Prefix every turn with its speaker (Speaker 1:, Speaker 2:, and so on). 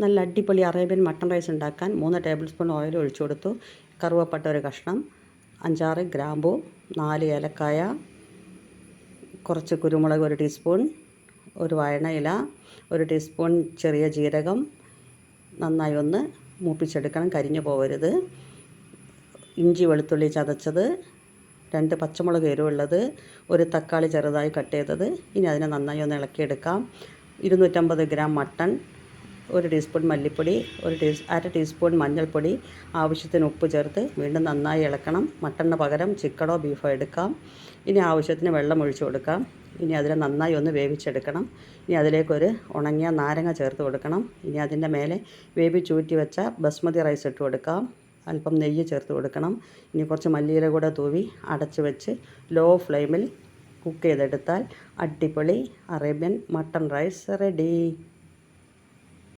Speaker 1: നല്ല അടിപൊളി Arabian mutton rice ഉണ്ടാക്കാൻ 3 ടേബിൾ സ്പൂൺ ഓയിൽ ഒഴിച്ചു കൊടുത്തു. കറുവപ്പട്ട ഒരു കഷ്ണം, 5-6 ഗ്രാമ്പു, 4 ഏലക്കായ, കുറച്ച് കുരുമുളക് 1 ടീസ്പൂൺ, ഒരു വഴണയില, 1 ടീസ്പൂൺ ചെറിയ ജീരകം. നന്നായി ഒന്ന് മൂപ്പിച്ചെടുക്കണം, കരിഞ്ഞു പോകരുത്. ഇഞ്ചി വെളുത്തുള്ളി ചതച്ചത്, 2 പച്ചമുളക് എരിവുള്ളത്, ഒരു തക്കാളി ചെറുതായി കട്ട് ചെയ്തത്. ഇനി അതിനെ നന്നായി ഒന്ന് ഇളക്കിയെടുക്കാം. 250 ഗ്രാം മട്ടൺ, 1 ടീസ്പൂൺ മല്ലിപ്പൊടി, 1/2 ടീസ്പൂൺ മഞ്ഞൾപ്പൊടി, ആവശ്യത്തിന് ഉപ്പ് ചേർത്ത് വീണ്ടും നന്നായി ഇളക്കണം. മട്ടണിന് പകരം ചിക്കനോ ബീഫോ എടുക്കാം. ഇനി ആവശ്യത്തിന് വെള്ളം ഒഴിച്ചു കൊടുക്കാം. ഇനി അതിനെ നന്നായി ഒന്ന് വേവിച്ചെടുക്കണം. ഇനി അതിലേക്കൊരു ഉണങ്ങിയ നാരങ്ങ ചേർത്ത് കൊടുക്കണം. ഇനി അതിൻ്റെ മേലെ വേവിച്ചൂറ്റി വെച്ച ബസ്മതി റൈസ് ഇട്ട് കൊടുക്കാം. അല്പം നെയ്യ് ചേർത്ത് കൊടുക്കണം. ഇനി കുറച്ച് മല്ലിയില കൂടെ തൂവി അടച്ച് വെച്ച് ലോ ഫ്ലെയിമിൽ കുക്ക് ചെയ്തെടുത്താൽ അടിപൊളി അറേബ്യൻ മട്ടൺ റൈസ് റെഡി.